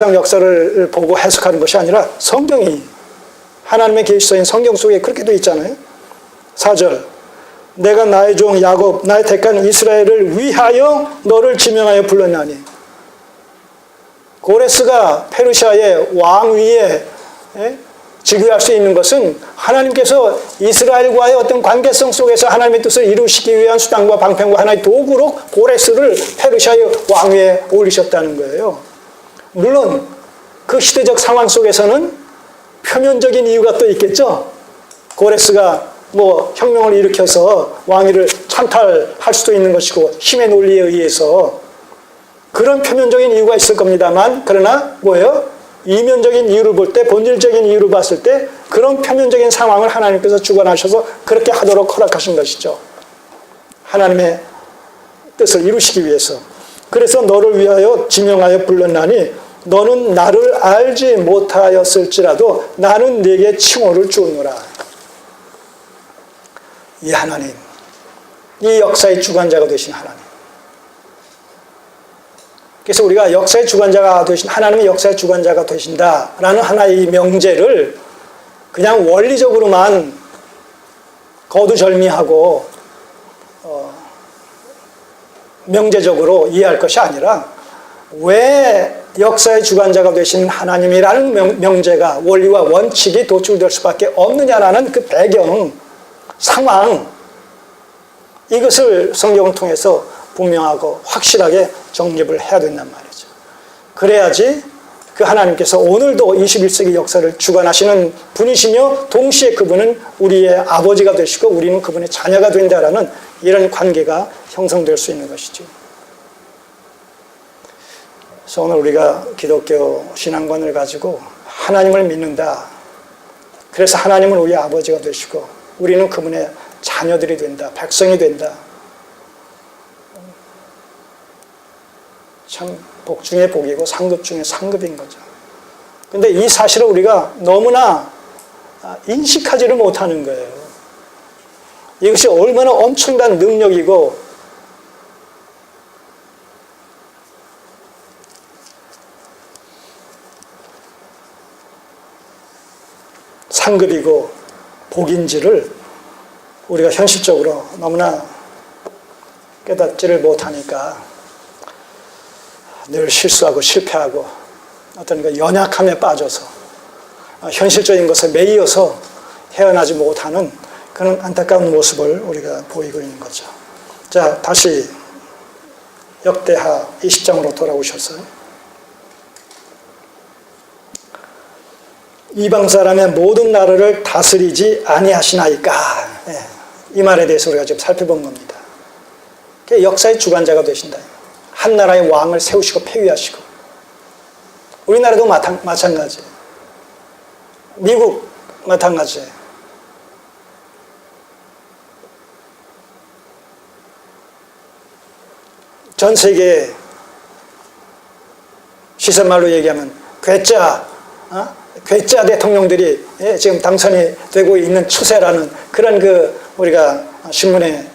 역사를 보고 해석하는 것이 아니라 성경이 하나님의 계시서인 성경 속에 그렇게 되어 있잖아요. 4절 내가 나의 종 야곱 나의 택한 이스라엘을 위하여 너를 지명하여 불렀나니. 고레스가 페르시아의 왕 위에 즉위할 수 있는 것은 하나님께서 이스라엘과의 어떤 관계성 속에서 하나님의 뜻을 이루시기 위한 수단과 방편과 하나의 도구로 고레스를 페르시아의 왕 위에 올리셨다는 거예요. 물론 그 시대적 상황 속에서는 표면적인 이유가 또 있겠죠. 고레스가 혁명을 일으켜서 왕위를 찬탈할 수도 있는 것이고 힘의 논리에 의해서 그런 표면적인 이유가 있을 겁니다만, 그러나 이면적인 이유를 볼 때, 본질적인 이유를 봤을 때 그런 표면적인 상황을 하나님께서 주관하셔서 그렇게 하도록 허락하신 것이죠. 하나님의 뜻을 이루시기 위해서. 그래서 너를 위하여 지명하여 불렀나니 너는 나를 알지 못하였을지라도 나는 네게 칭호를 주었노라. 이 하나님, 이 역사의 주관자가 되신 하나님. 그래서 우리가 역사의 주관자가 되신, 하나님의 역사의 주관자가 되신다라는 하나의 명제를 그냥 원리적으로만 거두절미하고 명제적으로 이해할 것이 아니라 왜 역사의 주관자가 되신 하나님이라는 명제가, 원리와 원칙이 도출될 수밖에 없느냐라는 그 배경, 상황, 이것을 성경을 통해서 분명하고 확실하게 정립을 해야 된단 말이죠. 그래야지 그 하나님께서 오늘도 21세기 역사를 주관하시는 분이시며 동시에 그분은 우리의 아버지가 되시고 우리는 그분의 자녀가 된다라는 이런 관계가 형성될 수 있는 것이죠. 그래서 오늘 우리가 기독교 신앙관을 가지고 하나님을 믿는다. 그래서 하나님은 우리의 아버지가 되시고 우리는 그분의 자녀들이 된다. 백성이 된다. 참 복 중에 복이고 상급 중에 상급인 거죠. 근데 이 사실을 우리가 너무나 인식하지를 못하는 거예요. 이것이 얼마나 엄청난 능력이고 상급이고 복인지를 우리가 현실적으로 너무나 깨닫지를 못하니까 늘 실수하고 실패하고 어떤 그 연약함에 빠져서 현실적인 것에 매이어서 헤어나지 못하는 그런 안타까운 모습을 우리가 보이고 있는 거죠. 자, 다시 역대하 20장으로 돌아오셔서 이방 사람의 모든 나라를 다스리지 아니하시나이까. 이 말에 대해서 우리가 지금 살펴본 겁니다. 역사의 주관자가 되신다. 한 나라의 왕을 세우시고 폐위하시고. 우리나라도 마찬가지예요. 미국 마찬가지예요. 전 세계 시세말로 얘기하면 괴짜 대통령들이 지금 당선이 되고 있는 추세라는 그런 우리가 신문의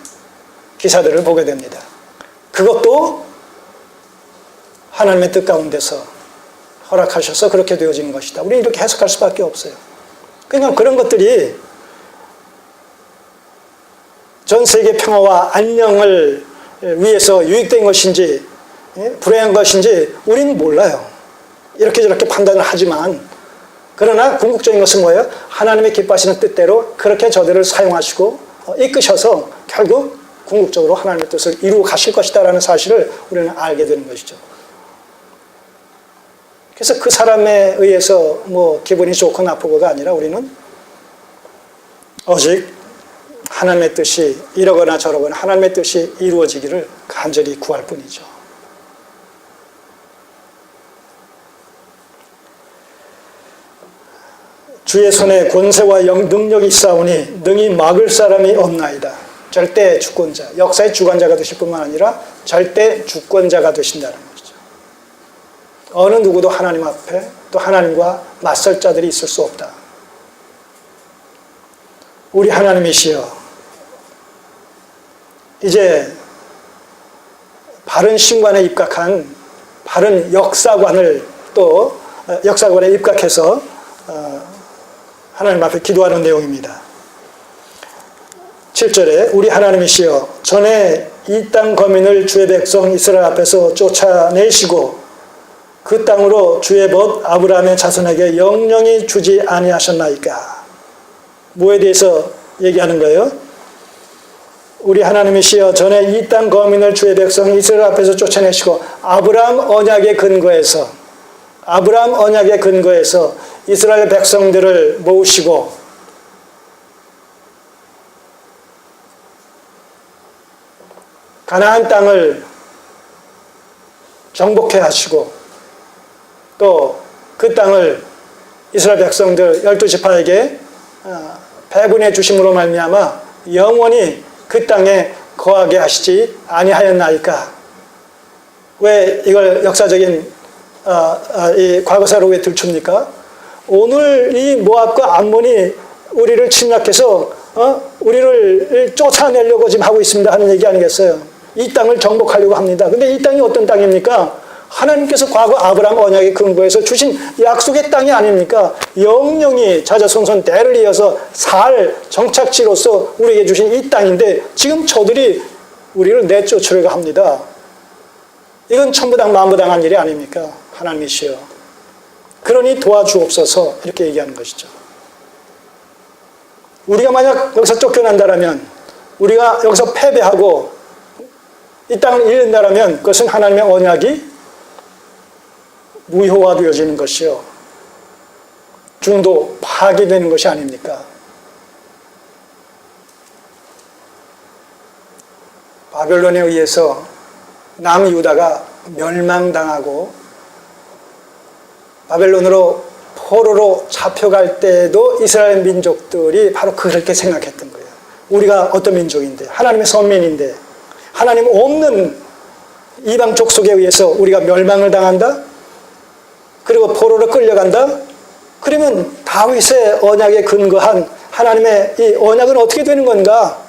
기사들을 보게 됩니다. 그것도 하나님의 뜻 가운데서 허락하셔서 그렇게 되어지는 것이다. 우리는 이렇게 해석할 수밖에 없어요. 그러니까 그런 것들이 전 세계 평화와 안녕을 위해서 유익된 것인지 불행한 것인지 우리는 몰라요. 이렇게 저렇게 판단을 하지만, 그러나 궁극적인 것은 뭐예요? 하나님의 기뻐하시는 뜻대로 그렇게 저들을 사용하시고 이끄셔서 결국 궁극적으로 하나님의 뜻을 이루어 가실 것이다라는 사실을 우리는 알게 되는 것이죠. 그래서 그 사람에 의해서 기분이 좋고 나쁘고가 아니라 우리는 오직 하나님의 뜻이 이러거나 저러거나 하나님의 뜻이 이루어지기를 간절히 구할 뿐이죠. 주의 손에 권세와 능력이 있사오니 능히 막을 사람이 없나이다. 절대 주권자, 역사의 주관자가 되실 뿐만 아니라 절대 주권자가 되신다는 거죠. 어느 누구도 하나님 앞에 또 하나님과 맞설 자들이 있을 수 없다. 우리 하나님이시여, 이제 바른 신관에 입각한 바른 역사관을 또 역사관에 입각해서 하나님 앞에 기도하는 내용입니다. 7절에 우리 하나님이시여 전에 이 땅 거민을 주의 백성 이스라엘 앞에서 쫓아내시고 그 땅으로 주의 벗 아브라함의 자손에게 영영히 주지 아니하셨나이까. 뭐에 대해서 얘기하는 거예요? 우리 하나님이시여 전에 이 땅 거민을 주의 백성 이스라엘 앞에서 쫓아내시고 아브라함 언약의 근거에서 이스라엘 백성들을 모으시고 가나안 땅을 정복해 하시고 또 그 땅을 이스라엘 백성들 12지파에게 배분해 주심으로 말미암아 영원히 그 땅에 거하게 하시지 아니하였나이까. 왜 이걸 역사적인 이 과거사로 왜 들춥니까? 오늘 이 모압과 암몬이 우리를 침략해서 우리를 쫓아내려고 지금 하고 있습니다 하는 얘기 아니겠어요? 이 땅을 정복하려고 합니다. 근데 이 땅이 어떤 땅입니까? 하나님께서 과거 아브라함 언약의 근거에서 주신 약속의 땅이 아닙니까? 영영이 자자손손 대를 이어서 살 정착지로서 우리에게 주신 이 땅인데 지금 저들이 우리를 내쫓으려고 합니다. 이건 천부당 만부당한 일이 아닙니까? 하나님이시여 그러니 도와주옵소서 이렇게 얘기하는 것이죠. 우리가 만약 여기서 쫓겨난다면 우리가 여기서 패배하고 이 땅을 잃는다면 그것은 하나님의 언약이 무효화되어지는 것이요 중도 파괴되는 것이 아닙니까? 바벨론에 의해서 남유다가 멸망당하고 바벨론으로 포로로 잡혀갈 때도 이스라엘 민족들이 바로 그렇게 생각했던 거예요. 우리가 어떤 민족인데 하나님의 선민인데 하나님 없는 이방 족속에 의해서 우리가 멸망을 당한다? 그리고 포로로 끌려간다? 그러면 다윗의 언약에 근거한 하나님의 이 언약은 어떻게 되는 건가?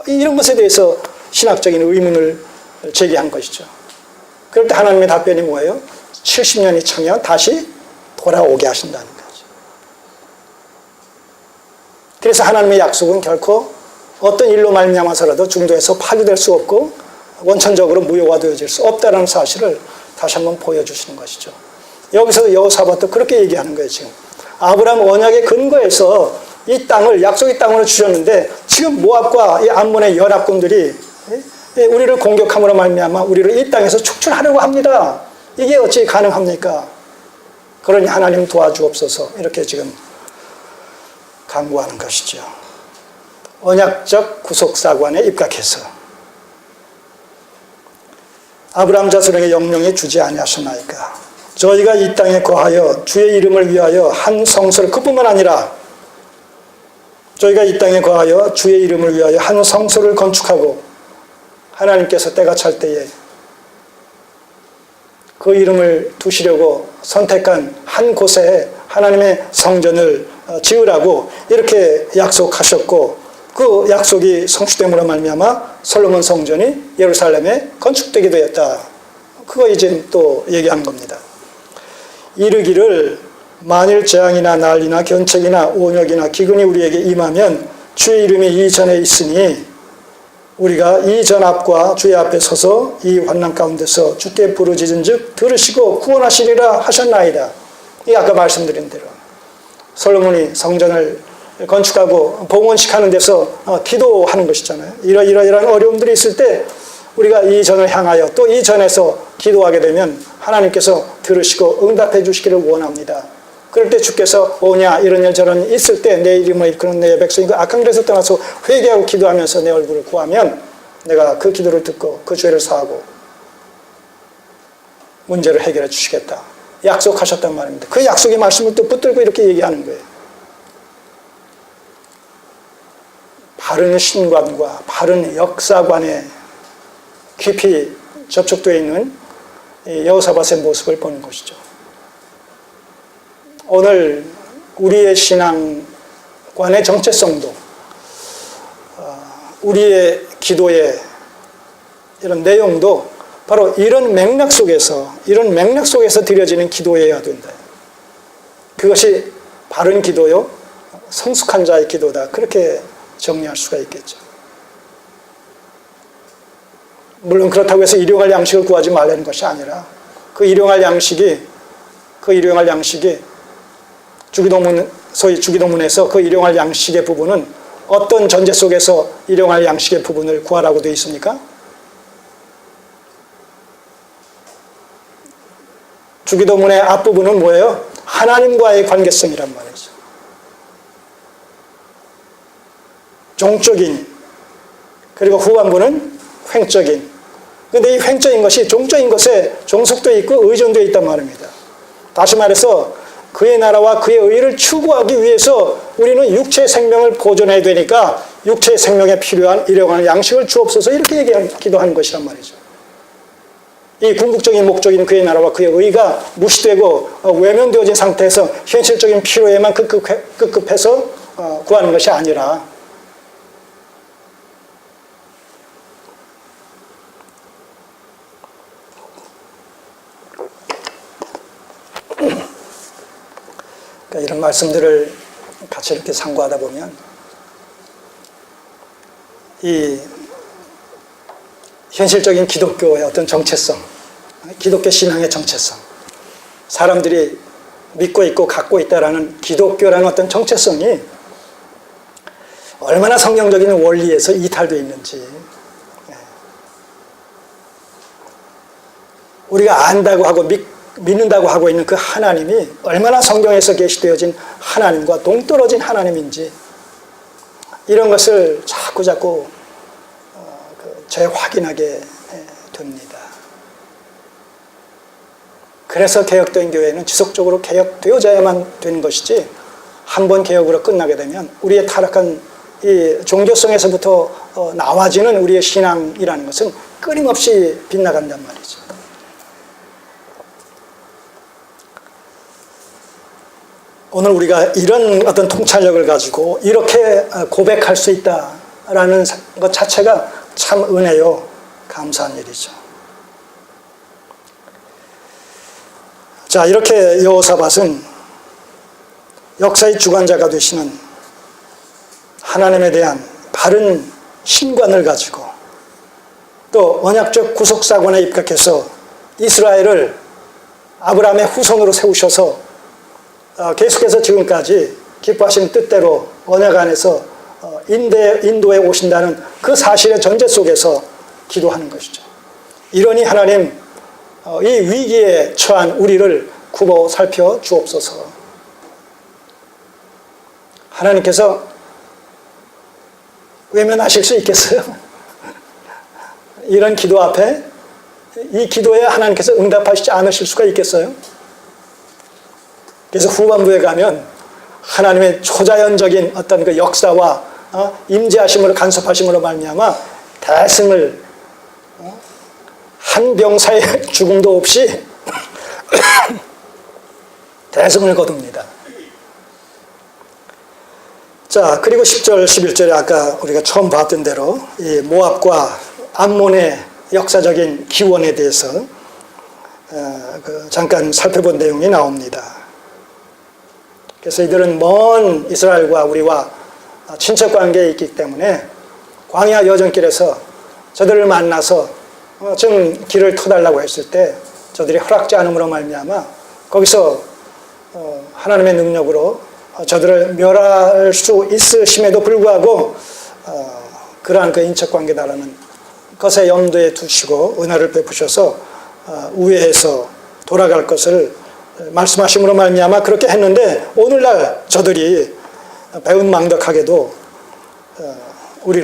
이런 것에 대해서 신학적인 의문을 제기한 것이죠. 그럴 때 하나님의 답변이 뭐예요? 70년이 차면 다시 돌아오게 하신다는 거죠. 그래서 하나님의 약속은 결코 어떤 일로 말미암아서라도 중도에서 파괴될 수 없고 원천적으로 무효화되어질 수 없다는 사실을 다시 한번 보여주시는 것이죠. 여기서 여호사밧도 그렇게 얘기하는 거예요. 지금 아브라함 언약의 근거에서 이 땅을 약속의 땅으로 주셨는데 지금 모압과 이 암몬의 연합군들이 우리를 공격함으로 말미암아 우리를 이 땅에서 축출하려고 합니다. 이게 어찌 가능합니까? 그러니 하나님 도와주옵소서 이렇게 지금 간구하는 것이죠. 언약적 구속사관에 입각해서 아브라함 자손에게 영영히 주지 아니하셨나이까. 저희가 이 땅에 거하여 주의 이름을 위하여 한 성소를 그뿐만 아니라 저희가 이 땅에 거하여 주의 이름을 위하여 한 성소를 건축하고 하나님께서 때가 찰 때에 그 이름을 두시려고 선택한 한 곳에 하나님의 성전을 지으라고 이렇게 약속하셨고 그 약속이 성취됨으로 말미암아 솔로몬 성전이 예루살렘에 건축되게 되었다. 그거 이제 또 얘기하는 겁니다. 이르기를 만일 재앙이나 난리나 견책이나 온역이나 기근이 우리에게 임하면 주의 이름이 이 전에 있으니 우리가 이 전 앞과 주의 앞에 서서 이 환난 가운데서 주께 부르짖은즉 들으시고 구원하시리라 하셨나이다. 이 아까 말씀드린 대로 솔로몬이 성전을 건축하고 봉헌식하는 데서 기도하는 것이잖아요. 이러이러한 어려움들이 있을 때 우리가 이 전을 향하여 또 이 전에서 기도하게 되면 하나님께서 들으시고 응답해 주시기를 원합니다. 그럴 때 주께서 오냐 이런 일 저런 일 있을 때 내 이름을 일컫는 내 백성이 그 악한 길에서 떠나서 회개하고 기도하면서 내 얼굴을 구하면 내가 그 기도를 듣고 그 죄를 사하고 문제를 해결해 주시겠다. 약속하셨단 말입니다. 그 약속의 말씀을 또 붙들고 이렇게 얘기하는 거예요. 바른 신관과 바른 역사관에 깊이 접촉되어 있는 여호사밧의 모습을 보는 것이죠. 오늘 우리의 신앙관의 정체성도 우리의 기도의 이런 내용도 바로 이런 맥락 속에서 드려지는 기도여야 된다. 그것이 바른 기도요, 성숙한 자의 기도다. 그렇게 정리할 수가 있겠죠. 물론 그렇다고 해서 일용할 양식을 구하지 말라는 것이 아니라 그 일용할 양식이 소위 주기도문에서 그 일용할 양식의 부분은 어떤 전제 속에서 일용할 양식의 부분을 구하라고 되어 있습니까? 주기도문의 앞부분은 뭐예요? 하나님과의 관계성이란 말이죠. 종적인, 그리고 후반부는 횡적인. 그런데 이 횡적인 것이 종적인 것에 종속도 있고 의존도 있단 말입니다. 다시 말해서 그의 나라와 그의 의를 추구하기 위해서 우리는 육체의 생명을 보존해야 되니까 육체의 생명에 필요한 일용할 양식을 주옵소서, 이렇게 기도하는 것이란 말이죠. 이 궁극적인 목적인 그의 나라와 그의 의가 무시되고 외면되어진 상태에서 현실적인 필요에만 급급해서 구하는 것이 아니라 이런 말씀들을 같이 이렇게 상고하다 보면 이 현실적인 기독교의 어떤 정체성, 기독교 신앙의 정체성, 사람들이 믿고 있고 갖고 있다라는 기독교라는 어떤 정체성이 얼마나 성경적인 원리에서 이탈되어 있는지, 우리가 안다고 하고 믿는다고 하고 있는 그 하나님이 얼마나 성경에서 계시되어진 하나님과 동떨어진 하나님인지, 이런 것을 자꾸 재확인하게 됩니다. 그래서 개혁된 교회는 지속적으로 개혁되어져야만 되는 것이지, 한번 개혁으로 끝나게 되면 우리의 타락한 이 종교성에서부터 나와지는 우리의 신앙이라는 것은 끊임없이 빗나간단 말이죠. 오늘 우리가 이런 어떤 통찰력을 가지고 이렇게 고백할 수 있다라는 것 자체가 참 은혜요, 감사한 일이죠. 자, 이렇게 여호사밧은 역사의 주관자가 되시는 하나님에 대한 바른 신관을 가지고 또 언약적 구속사관에 입각해서 이스라엘을 아브라함의 후손으로 세우셔서 계속해서 지금까지 기뻐하시는 뜻대로 언약 안에서 인도에 오신다는 그 사실의 전제 속에서 기도하는 것이죠. 이러니 하나님, 이 위기에 처한 우리를 굽어 살펴 주옵소서. 하나님께서 외면하실 수 있겠어요? 이런 기도 앞에, 이 기도에 하나님께서 응답하시지 않으실 수가 있겠어요? 그래서 후반부에 가면 하나님의 초자연적인 어떤 그 역사와 임재하심으로, 간섭하심으로 말미암아 대승을, 한 병사의 죽음도 없이 대승을 거둡니다. 자, 그리고 10절, 11절에 아까 우리가 처음 봤던 대로 이 모압과 암몬의 역사적인 기원에 대해서 잠깐 살펴본 내용이 나옵니다. 그래서 이들은 먼 이스라엘과 우리와 친척 관계에 있기 때문에 광야 여정길에서 저들을 만나서 좀 길을 터달라고 했을 때 저들이 허락지 않음으로 말미암아 거기서 하나님의 능력으로 저들을 멸할 수 있으심에도 불구하고 그러한 그 인척관계다라는 것에 염두에 두시고 은혜를 베푸셔서 우회해서 돌아갈 것을 말씀하심으로 말미암아 그렇게 했는데, 오늘날 저들이 배은망덕하게도 우리를